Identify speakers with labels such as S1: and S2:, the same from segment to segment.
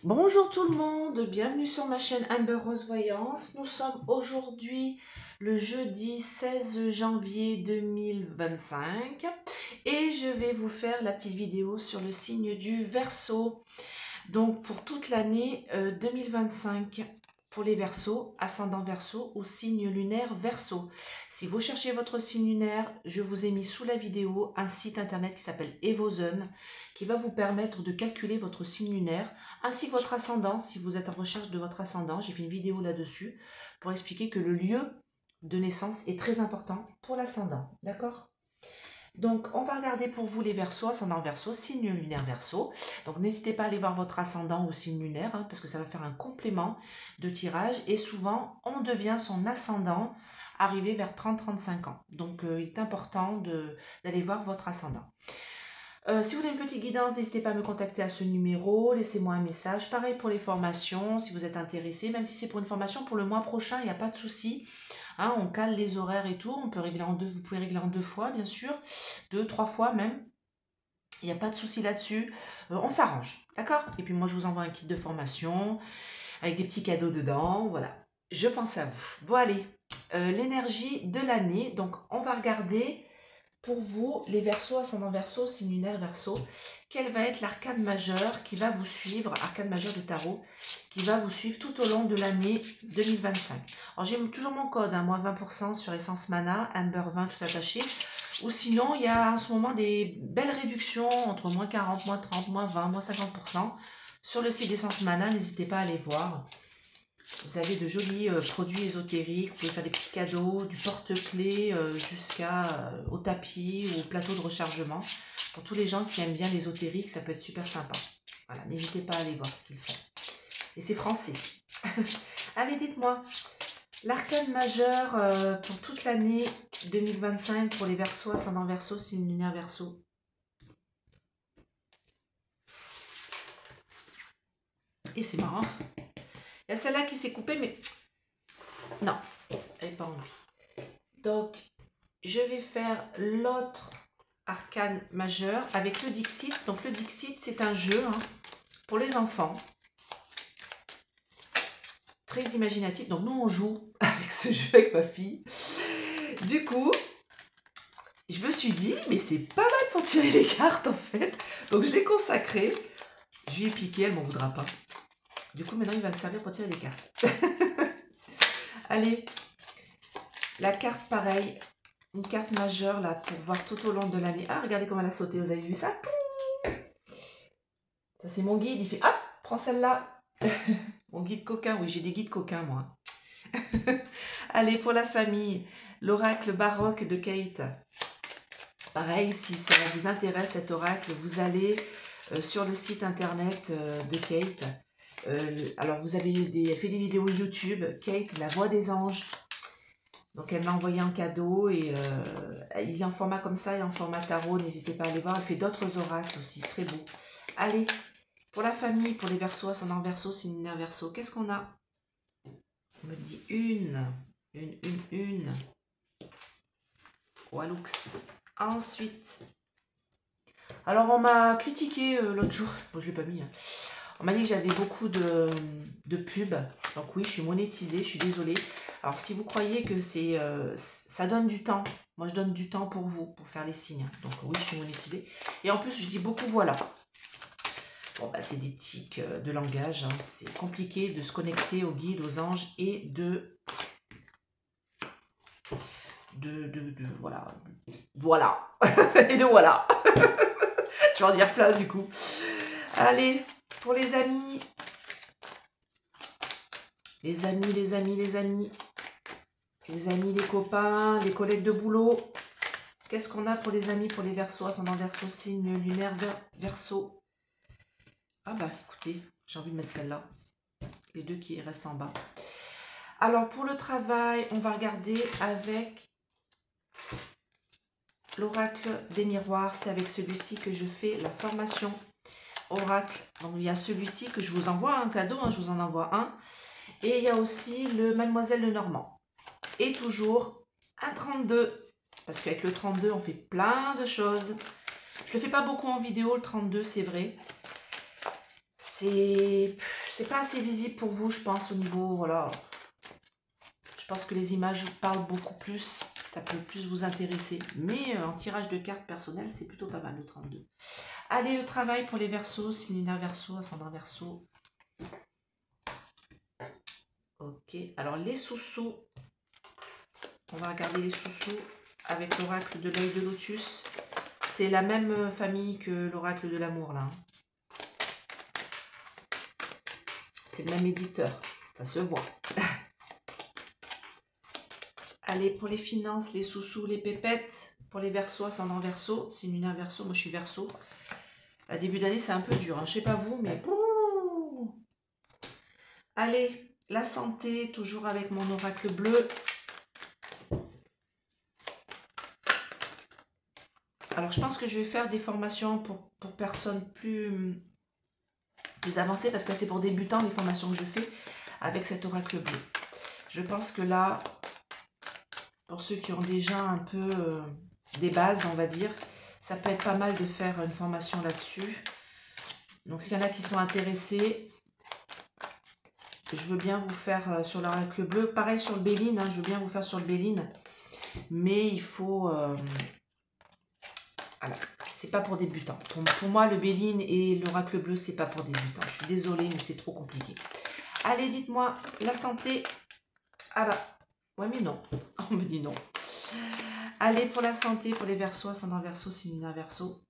S1: Bonjour tout le monde, bienvenue sur ma chaîne Amber Rose Voyance. Nous sommes aujourd'hui le jeudi 16 janvier 2025 et je vais vous faire la petite vidéo sur le signe du Verseau. Donc pour toute l'année 2025 pour les Verseaux, ascendant Verseau ou signe lunaire Verseau. Si vous cherchez votre signe lunaire, je vous ai mis sous la vidéo un site internet qui s'appelle Evozen qui va vous permettre de calculer votre signe lunaire ainsi que votre ascendant. Si vous êtes en recherche de votre ascendant, j'ai fait une vidéo là-dessus pour expliquer que le lieu de naissance est très important pour l'ascendant. D'accord ? Donc, on va regarder pour vous les Verseaux, ascendant Verseau, signe lunaire Verseau. Donc, n'hésitez pas à aller voir votre ascendant ou signe lunaire, parce que ça va faire un complément de tirage. Et souvent, on devient son ascendant arrivé vers 30-35 ans. Donc, il est important d'aller voir votre ascendant. Si vous avez une petite guidance, n'hésitez pas à me contacter à ce numéro, laissez-moi un message. Pareil pour les formations, si vous êtes intéressé, même si c'est pour une formation pour le mois prochain, il n'y a pas de souci. Hein, on cale les horaires et tout, on peut régler en deux, vous pouvez régler en 2 fois, bien sûr, 2-3 fois même. Il n'y a pas de souci là-dessus, on s'arrange, d'accord? Et puis moi, je vous envoie un kit de formation avec des petits cadeaux dedans, voilà. Je pense à vous. Bon, allez, l'énergie de l'année, donc on va regarder pour vous, les Verseaux, ascendant Verseau, signe lunaire Verseau, quel va être l'arcane majeur qui va vous suivre, arcane majeur de tarot, qui va vous suivre tout au long de l'année 2025. Alors j'ai toujours mon code, hein, moins 20% sur Essence Mana, Amber 20 tout attaché, ou sinon il y a en ce moment des belles réductions entre moins 40, moins 30, moins 20, moins 50% sur le site d'Essence Mana, n'hésitez pas à aller voir. Vous avez de jolis produits ésotériques, vous pouvez faire des petits cadeaux, du porte-clés jusqu'au tapis ou au plateau de rechargement. Pour tous les gens qui aiment bien l'ésotérique, ça peut être super sympa. Voilà, n'hésitez pas à aller voir ce qu'ils font. Et c'est français. Allez, dites-moi, l'arcane majeur pour toute l'année 2025 pour les Verseaux, ascendant Verseau, signe lunaire Verseau. Et c'est marrant. Il y a celle-là qui s'est coupée, mais non, elle n'est pas envie. Donc, je vais faire l'autre arcane majeur avec le Dixit. Donc, le Dixit, c'est un jeu pour les enfants. Très imaginatif. Donc, nous, on joue avec ce jeu avec ma fille. Du coup, je me suis dit, mais c'est pas mal pour tirer les cartes, en fait. Donc, je l'ai consacré. Je lui ai piqué, elle ne m'en voudra pas. Du coup, maintenant, il va me servir pour tirer les cartes. Allez, la carte, pareil. Une carte majeure, là, pour voir tout au long de l'année. Ah, regardez comment elle a sauté, vous avez vu ça? Ça, c'est mon guide. Il fait, ah, prends celle-là. Mon guide coquin. Oui, j'ai des guides coquins, moi. Allez, pour la famille, l'oracle baroque de Kate. Pareil, si ça vous intéresse, cet oracle, vous allez sur le site internet de Kate. Alors, vous avez fait des vidéos YouTube. Kate, la voix des anges. Donc, elle m'a envoyé un cadeau et il est en format comme ça et en format tarot. N'hésitez pas à aller voir. Elle fait d'autres oracles aussi, très beaux. Allez, pour la famille, pour les Verseaux, ascendant Verseau, signe lunaire Verseau, qu'est-ce qu'on a? On me dit une. Walux. Ensuite, alors on m'a critiqué l'autre jour. Bon, je ne l'ai pas mis. Hein. On m'a dit que j'avais beaucoup de pubs. Donc oui, je suis monétisée, je suis désolée. Alors si vous croyez que ça donne du temps, moi je donne du temps pour vous, pour faire les signes. Donc oui, je suis monétisée. Et en plus, je dis beaucoup voilà. Bon, bah, c'est des tics de langage. Hein. C'est compliqué de se connecter aux guides, aux anges et voilà. Voilà. Et de voilà. Je vais en dire plein du coup. Allez, pour les amis. Les amis, les copains, les collègues de boulot. Qu'est-ce qu'on a pour les amis, pour les Verseaux, ascendant Verseau, signe lunaire Verseau. Ah bah écoutez, j'ai envie de mettre celle-là. Les deux qui restent en bas. Alors pour le travail, on va regarder avec l'oracle des miroirs. C'est avec celui-ci que je fais la formation oracle. Donc il y a celui-ci que je vous envoie un cadeau, je vous en envoie un. Et il y a aussi le Mademoiselle Lenormand. Et toujours un 32. Parce qu'avec le 32, on fait plein de choses. Je ne le fais pas beaucoup en vidéo, le 32, c'est vrai. c'est pas assez visible pour vous, je pense, au niveau, voilà. Je pense que les images parlent beaucoup plus, ça peut plus vous intéresser. Mais en tirage de cartes personnel, c'est plutôt pas mal le 32. Allez, le travail pour les Verseaux, signe lunaire Verseau, ascendant Verseau. Ok, alors les sous-sous, on va regarder les sous-sous avec l'oracle de l'œil de lotus. C'est la même famille que l'oracle de l'amour là. C'est le même éditeur, ça se voit. Allez, pour les finances, les sous-sous, les pépettes, pour les Verseaux, ascendant Verseau, signe lunaire Verseau, moi je suis Verseau. À début d'année, c'est un peu dur, hein. Je sais pas vous, mais... Allez, la santé, toujours avec mon oracle bleu. Alors, je pense que je vais faire des formations pour personnes plus avancées, parce que là, c'est pour débutants, les formations que je fais avec cet oracle bleu. Je pense que là, pour ceux qui ont déjà un peu des bases, on va dire, ça peut être pas mal de faire une formation là-dessus. Donc, s'il y en a qui sont intéressés, je veux bien vous faire sur l'oracle bleu. Pareil sur le Béline, hein, je veux bien vous faire sur le Béline. Mais il faut... voilà, c'est pas pour débutants. Pour moi, le Béline et l'oracle bleu, c'est pas pour débutants. Je suis désolée, mais c'est trop compliqué. Allez, dites-moi, la santé. Ah bah, ouais, mais non. On me dit non. Allez, pour la santé, pour les Verseaux, ascendant Verseau, signe lunaire Verseau.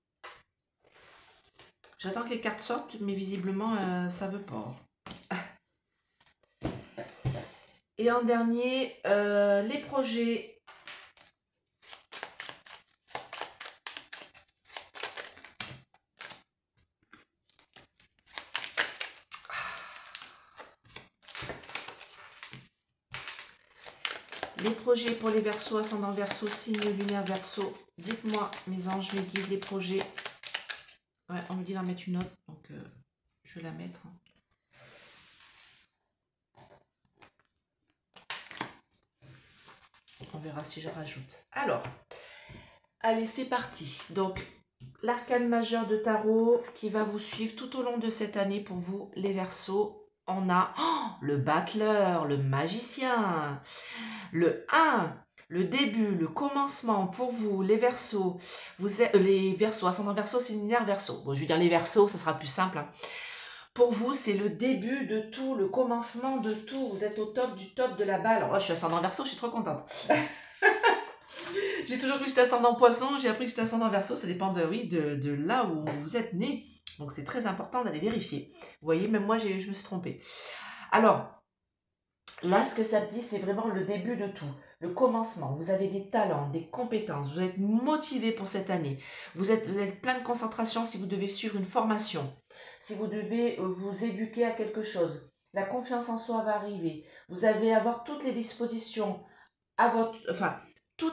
S1: J'attends que les cartes sortent, mais visiblement, ça veut pas. Et en dernier, les projets. Les projets pour les Verseaux, ascendant Verseau, signe lunaire Verseau. Dites-moi, mes anges, mes guides, les projets. Ouais, on me dit d'en mettre une autre, donc je vais la mettre. On verra si je rajoute. Alors, allez, c'est parti. Donc, l'arcane majeur de tarot qui va vous suivre tout au long de cette année pour vous, les Verseaux. On a le battleur, le magicien, le 1, le début, le commencement pour vous, les Verseaux. Vous êtes, les Verseaux, ascendant Verseau, signe lunaire Verseau. Bon, je vais dire les Verseaux, ça sera plus simple. Hein. Pour vous, c'est le début de tout, le commencement de tout. Vous êtes au top du top de la balle. Alors, moi, je suis ascendant Verseau, je suis trop contente. J'ai toujours cru que j'étais ascendant Poisson, j'ai appris que j'étais ascendant Verseau. Ça dépend de là où vous êtes né. Donc, c'est très important d'aller vérifier. Vous voyez, même moi, je me suis trompée. Alors, là, ce que ça me dit, c'est vraiment le début de tout, le commencement. Vous avez des talents, des compétences, vous êtes motivé pour cette année. Vous êtes plein de concentration si vous devez suivre une formation, si vous devez vous éduquer à quelque chose. La confiance en soi va arriver. Vous allez avoir toutes les dispositions à votre... Enfin, tous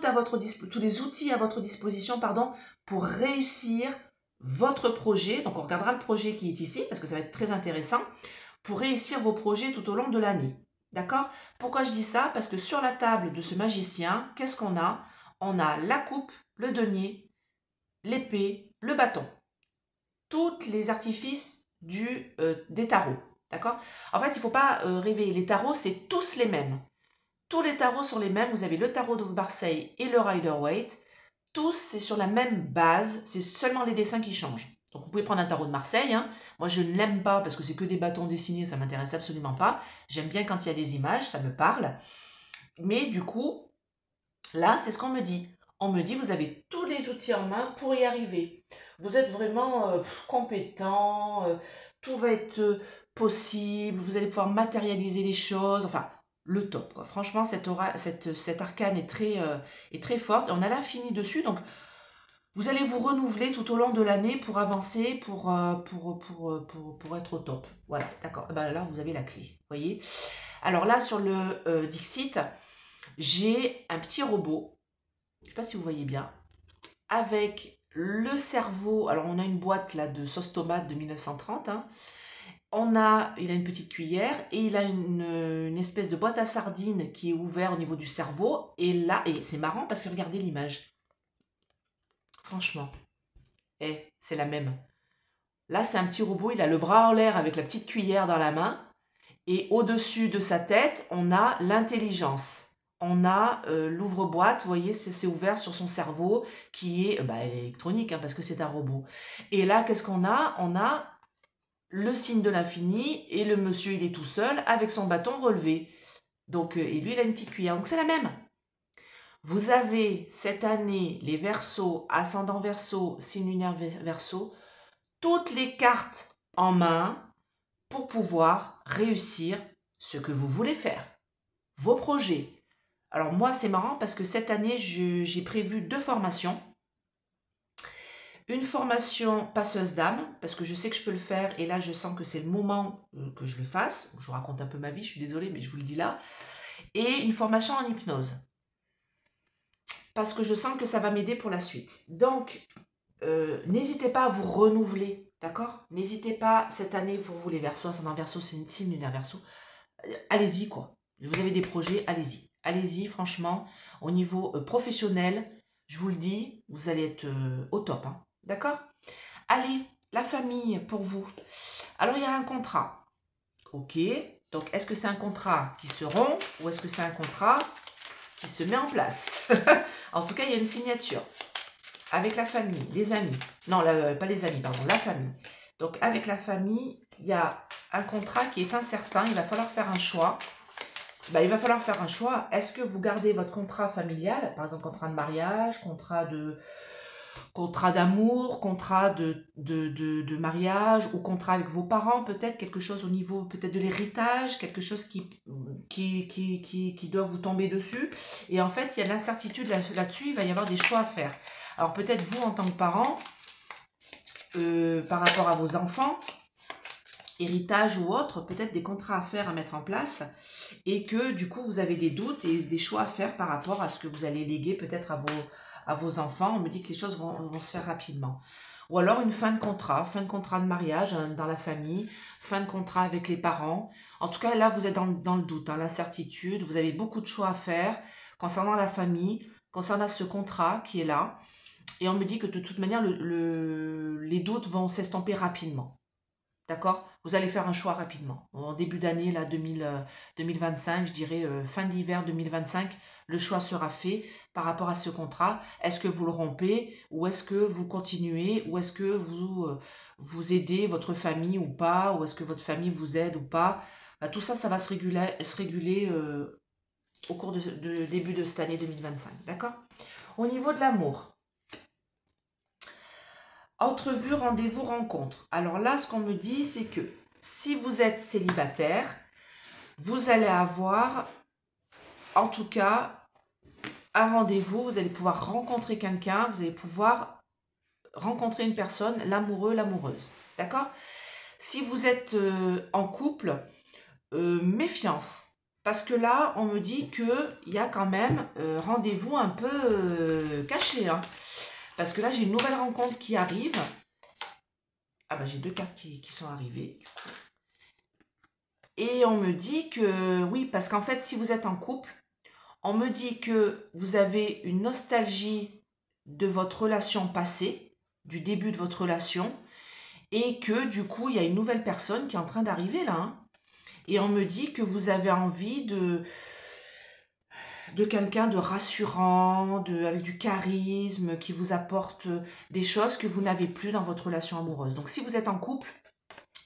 S1: les outils à votre disposition, pardon, pour réussir votre projet. Donc, on regardera le projet qui est ici, parce que ça va être très intéressant, pour réussir vos projets tout au long de l'année. D'accord? Pourquoi je dis ça? Parce que sur la table de ce magicien, qu'est-ce qu'on a? On a la coupe, le denier, l'épée, le bâton. Tous les artifices des tarots. D'accord? En fait, il ne faut pas rêver. Les tarots, c'est tous les mêmes. Tous les tarots sont les mêmes. Vous avez le tarot de Marseille et le Rider-Waite. Tous, c'est sur la même base. C'est seulement les dessins qui changent. Donc, vous pouvez prendre un tarot de Marseille. Hein. Moi, je ne l'aime pas parce que c'est que des bâtons dessinés. Ça ne m'intéresse absolument pas. J'aime bien quand il y a des images. Ça me parle. Mais du coup, là, c'est ce qu'on me dit. On me dit, vous avez tous les outils en main pour y arriver. Vous êtes vraiment compétent. Tout va être possible. Vous allez pouvoir matérialiser les choses. Enfin, le top. Quoi. Franchement, cette arcane est très forte. On a l'infini dessus. Donc, vous allez vous renouveler tout au long de l'année pour avancer, pour être au top. Voilà, d'accord. Ben là, vous avez la clé. Vous voyez? Alors là, sur le Dixit, j'ai un petit robot. Je ne sais pas si vous voyez bien. Avec le cerveau. Alors, on a une boîte là de sauce tomate de 1930. Hein. Il a une petite cuillère et il a une espèce de boîte à sardines qui est ouverte au niveau du cerveau. Et là, et c'est marrant parce que regardez l'image. Franchement, c'est la même. Là, c'est un petit robot, il a le bras en l'air avec la petite cuillère dans la main. Et au-dessus de sa tête, on a l'intelligence. On a l'ouvre-boîte, vous voyez, c'est ouvert sur son cerveau qui est électronique, hein, parce que c'est un robot. Et là, qu'est-ce qu'on a? On a le signe de l'infini et le monsieur, il est tout seul avec son bâton relevé. Donc, et lui, il a une petite cuillère. Donc, c'est la même. Vous avez cette année les Verseaux, ascendant Verseau, signe lunaire Verseau, toutes les cartes en main pour pouvoir réussir ce que vous voulez faire, vos projets. Alors moi, c'est marrant parce que cette année, j'ai prévu 2 formations. Une formation passeuse d'âme, parce que je sais que je peux le faire, et là, je sens que c'est le moment que je le fasse. Je vous raconte un peu ma vie, je suis désolée, mais je vous le dis là. Et une formation en hypnose. Parce que je sens que ça va m'aider pour la suite. Donc, n'hésitez pas à vous renouveler, d'accord? N'hésitez pas, cette année, vous les Verseaux, ascendant Verseau, c'est une signe lunaire Verseau. Allez-y, quoi. Vous avez des projets, allez-y. Allez-y, franchement, au niveau professionnel, je vous le dis, vous allez être au top, hein. D'accord? Allez, la famille, pour vous. Alors, il y a un contrat. Ok. Donc, est-ce que c'est un contrat qui se rompt ou est-ce que c'est un contrat qui se met en place? En tout cas, il y a une signature. Avec la famille, les amis. Non, pas les amis, pardon, la famille. Donc, avec la famille, il y a un contrat qui est incertain. Il va falloir faire un choix. Il va falloir faire un choix. Est-ce que vous gardez votre contrat familial, par exemple contrat de mariage, contrat d'amour, contrat de mariage, ou contrat avec vos parents, peut-être quelque chose au niveau peut-être de l'héritage, quelque chose qui doit vous tomber dessus. Et en fait, il y a de l'incertitude là-dessus, il va y avoir des choix à faire. Alors peut-être vous, en tant que parent, par rapport à vos enfants, héritage ou autre, peut-être des contrats à faire, à mettre en place, et que du coup vous avez des doutes et des choix à faire par rapport à ce que vous allez léguer peut-être à vos enfants. On me dit que les choses vont se faire rapidement. Ou alors une fin de contrat de mariage dans la famille, fin de contrat avec les parents. En tout cas, là, vous êtes dans le doute, hein, l'incertitude. Vous avez beaucoup de choix à faire concernant la famille, concernant ce contrat qui est là. Et on me dit que de toute manière, les doutes vont s'estomper rapidement. D'accord? Vous allez faire un choix rapidement. En début d'année, là, 2025, je dirais fin de l'hiver 2025, le choix sera fait par rapport à ce contrat. Est-ce que vous le rompez ou est-ce que vous continuez ou est-ce que vous aidez votre famille ou pas, ou est-ce que votre famille vous aide ou pas? Tout ça, ça va se réguler au cours de début de cette année 2025. D'accord? Au niveau de l'amour. Entrevue, rendez-vous, rencontre. Alors là, ce qu'on me dit, c'est que si vous êtes célibataire, vous allez avoir, en tout cas, un rendez-vous. Vous allez pouvoir rencontrer quelqu'un, vous allez pouvoir rencontrer une personne, l'amoureux, l'amoureuse. D'accord? Si vous êtes en couple, méfiance. Parce que là, on me dit qu'il y a quand même rendez-vous un peu caché, hein. Parce que là, j'ai une nouvelle rencontre qui arrive. Ah bah j'ai 2 cartes qui sont arrivées. Et on me dit que, oui, parce qu'en fait, si vous êtes en couple, on me dit que vous avez une nostalgie de votre relation passée, du début de votre relation, et que du coup, il y a une nouvelle personne qui est en train d'arriver là, hein. Et on me dit que vous avez envie de quelqu'un de rassurant, avec du charisme, qui vous apporte des choses que vous n'avez plus dans votre relation amoureuse. Donc si vous êtes en couple,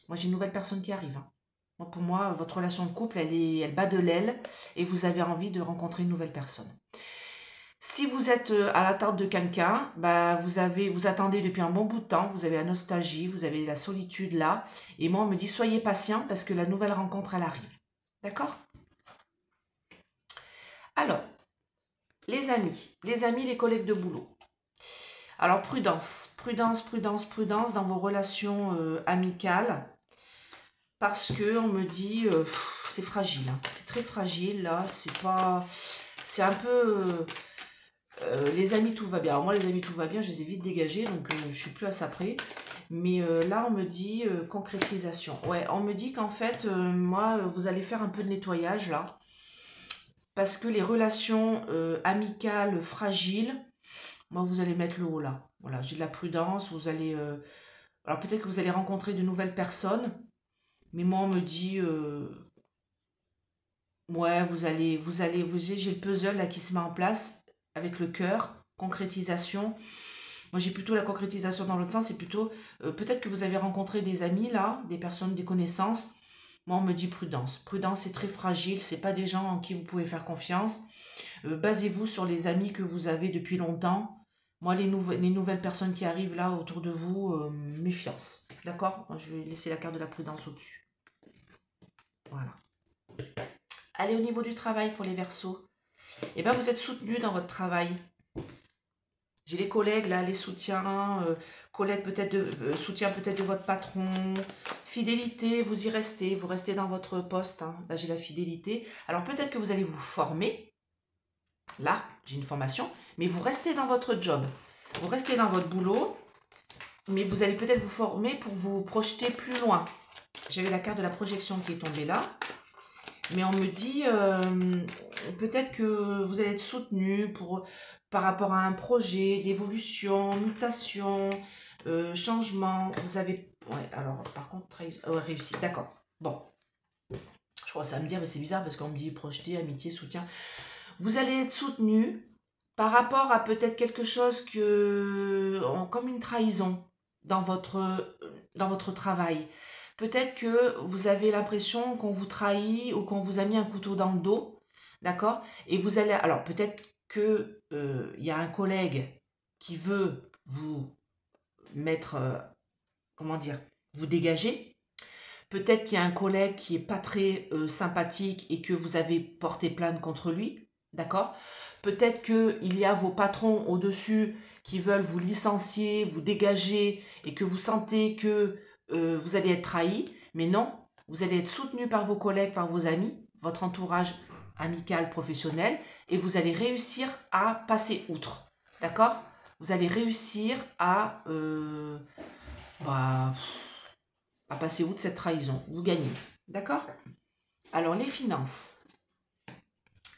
S1: moi j'ai une nouvelle personne qui arrive, hein. Pour moi, votre relation de couple, elle bat de l'aile et vous avez envie de rencontrer une nouvelle personne. Si vous êtes à l'attente de quelqu'un, vous attendez depuis un bon bout de temps, vous avez la nostalgie, vous avez la solitude là. Et moi, on me dit, soyez patient parce que la nouvelle rencontre, elle arrive. D'accord? Alors, les amis, les collègues de boulot. Alors, prudence, prudence, prudence, prudence dans vos relations amicales. Parce que on me dit, c'est fragile, hein. C'est très fragile, là. C'est un peu... les amis, tout va bien. Alors moi, les amis, tout va bien, je les ai vite dégagés, donc je suis plus à ça près. Mais là, on me dit concrétisation. Ouais, on me dit qu'en fait, moi, vous allez faire un peu de nettoyage, là. Parce que les relations amicales fragiles, moi, vous allez mettre le haut, là. Voilà, j'ai de la prudence, vous allez Alors peut-être que vous allez rencontrer de nouvelles personnes, mais moi on me dit, ouais, j'ai le puzzle là qui se met en place avec le cœur, concrétisation. Moi j'ai plutôt la concrétisation dans l'autre sens, c'est plutôt, peut-être que vous avez rencontré des amis là, des personnes, des connaissances. Moi on me dit prudence. Prudence c'est très fragile, c'est pas des gens en qui vous pouvez faire confiance. Basez-vous sur les amis que vous avez depuis longtemps. Moi, les nouvelles personnes qui arrivent là autour de vous, méfiance. D'accord? Je vais laisser la carte de la prudence au-dessus. Voilà. Allez, au niveau du travail pour les Verseaux. Eh bien, vous êtes soutenus dans votre travail. J'ai les collègues là, les soutiens, collègues peut-être soutien peut-être de votre patron. Fidélité, vous y restez, vous restez dans votre poste. Hein. Là, j'ai la fidélité. Alors, peut-être que vous allez vous former. Là, j'ai une formation, mais vous restez dans votre job. Vous restez dans votre boulot, mais vous allez peut-être vous former pour vous projeter plus loin. J'avais la carte de la projection qui est tombée là. Mais on me dit, peut-être que vous allez être soutenu par rapport à un projet d'évolution, mutation, changement. Vous avez... Ouais, alors, par contre, réussite. D'accord. Bon. Je crois que ça va me dire, mais c'est bizarre parce qu'on me dit projeter, amitié, soutien. Vous allez être soutenu par rapport à peut-être quelque chose comme une trahison dans votre travail. Peut-être que vous avez l'impression qu'on vous trahit ou qu'on vous a mis un couteau dans le dos, d'accord? Et vous allez... Alors, peut-être que y a un collègue qui veut vous mettre... comment dire? Vous dégager. Peut-être qu'il y a un collègue qui n'est pas très sympathique et que vous avez porté plainte contre lui. D'accord? Peut-être qu'il y a vos patrons au-dessus qui veulent vous licencier, vous dégager et que vous sentez que vous allez être trahi. Mais non, vous allez être soutenu par vos collègues, par vos amis, votre entourage amical, professionnel et vous allez réussir à passer outre. D'accord? Vous allez réussir à passer outre cette trahison. Vous gagnez. D'accord? Alors, les finances.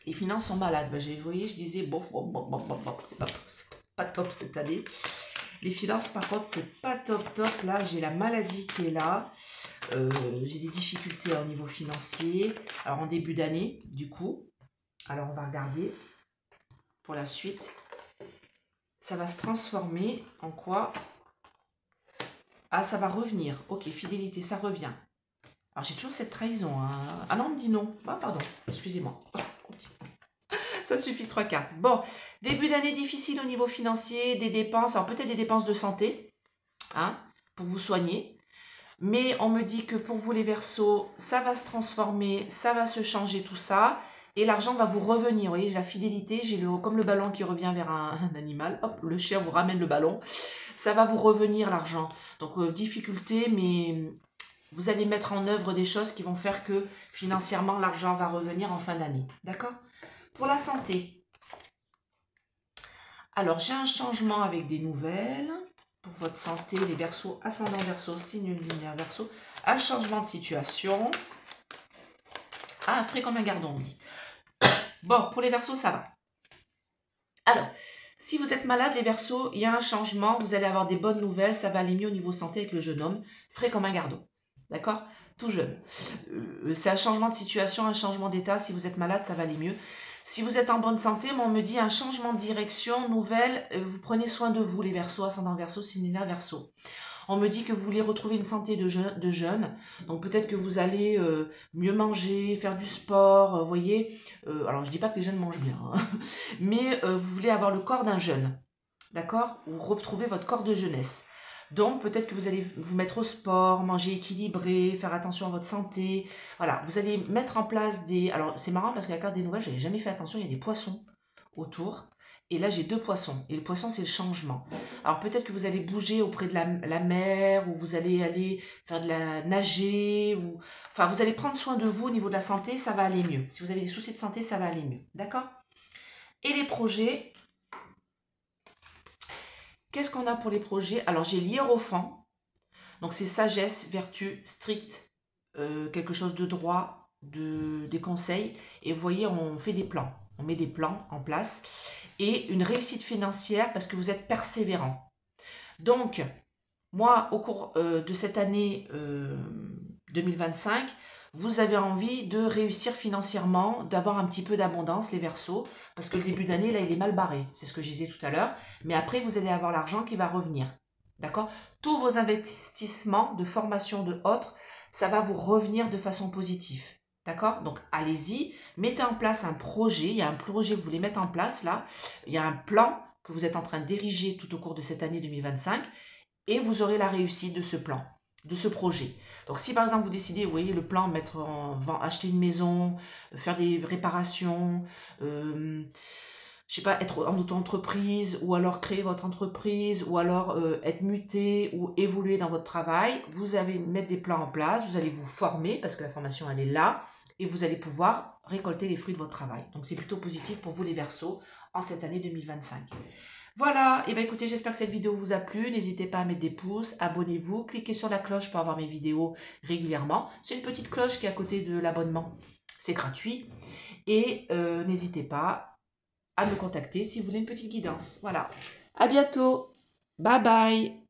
S1: Les finances sont malades. Vous voyez, je disais, c'est pas top cette année. Les finances, par contre, c'est pas top. Là, j'ai la maladie qui est là. J'ai des difficultés au niveau financier. Alors, en début d'année, du coup. Alors, on va regarder pour la suite. Ça va se transformer en quoi? Ah, ça va revenir. Ok, fidélité, ça revient. Alors, j'ai toujours cette trahison. Hein. Ah non, on me dit non. Ah, pardon, excusez-moi. Ça suffit, 3 cartes. Bon, début d'année difficile au niveau financier, des dépenses, alors peut-être des dépenses de santé, hein, pour vous soigner. Mais on me dit que pour vous les Verseaux, ça va se transformer, ça va se changer tout ça. Et l'argent va vous revenir. Vous voyez, la fidélité, j'ai comme le ballon qui revient vers un animal. Hop, le chien vous ramène le ballon. Ça va vous revenir l'argent. Donc, difficulté, mais vous allez mettre en œuvre des choses qui vont faire que financièrement, l'argent va revenir en fin d'année. D'accord? Pour la santé. Alors, j'ai un changement avec des nouvelles. Pour votre santé, les Verseaux, ascendant Verseau, signe lunaire Verseau. Un changement de situation. Ah, frais comme un gardon, on dit. Bon, pour les Verseaux, ça va. Alors, si vous êtes malade, les Verseaux, il y a un changement. Vous allez avoir des bonnes nouvelles. Ça va aller mieux au niveau santé avec le jeune homme. Frais comme un gardon. D'accord? Tout jeune. C'est un changement de situation, un changement d'état. Si vous êtes malade, ça va aller mieux. Si vous êtes en bonne santé, on me dit un changement de direction, nouvelle, vous prenez soin de vous, les Verseaux, ascendant Verseau, signe lunaire Verseau. On me dit que vous voulez retrouver une santé de jeune, donc peut-être que vous allez mieux manger, faire du sport, vous voyez. Alors je dis pas que les jeunes mangent bien, hein, mais vous voulez avoir le corps d'un jeune, d'accord? Ou retrouver votre corps de jeunesse. Donc, peut-être que vous allez vous mettre au sport, manger équilibré, faire attention à votre santé. Voilà, vous allez mettre en place des... Alors, c'est marrant parce que la carte des nouvelles, je n'avais jamais fait attention, il y a des poissons autour. Et là, j'ai 2 poissons. Et le poisson, c'est le changement. Alors, peut-être que vous allez bouger auprès de la mer, ou vous allez aller faire de la nager, ou... Enfin, vous allez prendre soin de vous au niveau de la santé, ça va aller mieux. Si vous avez des soucis de santé, ça va aller mieux. D'accord? Et les projets... Qu'est-ce qu'on a pour les projets? Alors, j'ai l'hiérophant. Donc, c'est sagesse, vertu, strict, quelque chose de droit, des conseils. Et vous voyez, on fait des plans. On met des plans en place. Et une réussite financière parce que vous êtes persévérant. Donc, moi, au cours de cette année 2025, vous avez envie de réussir financièrement, d'avoir un petit peu d'abondance, les Verseaux, parce que le début d'année, là, il est mal barré. C'est ce que je disais tout à l'heure. Mais après, vous allez avoir l'argent qui va revenir. D'accord? Tous vos investissements de formation de autres, ça va vous revenir de façon positive. D'accord? Donc, allez-y, mettez en place un projet. Il y a un projet que vous voulez mettre en place, là. Il y a un plan que vous êtes en train d'ériger tout au cours de cette année 2025 et vous aurez la réussite de ce plan, de ce projet. Donc si par exemple vous décidez, vous voyez le plan, acheter une maison, faire des réparations, je sais pas, être en auto-entreprise, ou alors créer votre entreprise, ou alors être muté, ou évoluer dans votre travail, vous allez mettre des plans en place, vous allez vous former, parce que la formation elle est là, et vous allez pouvoir récolter les fruits de votre travail. Donc c'est plutôt positif pour vous les Verseaux en cette année 2025. Voilà, et bien écoutez, j'espère que cette vidéo vous a plu. N'hésitez pas à mettre des pouces, abonnez-vous, cliquez sur la cloche pour avoir mes vidéos régulièrement. C'est une petite cloche qui est à côté de l'abonnement, c'est gratuit. Et n'hésitez pas à me contacter si vous voulez une petite guidance. Voilà, à bientôt, bye bye.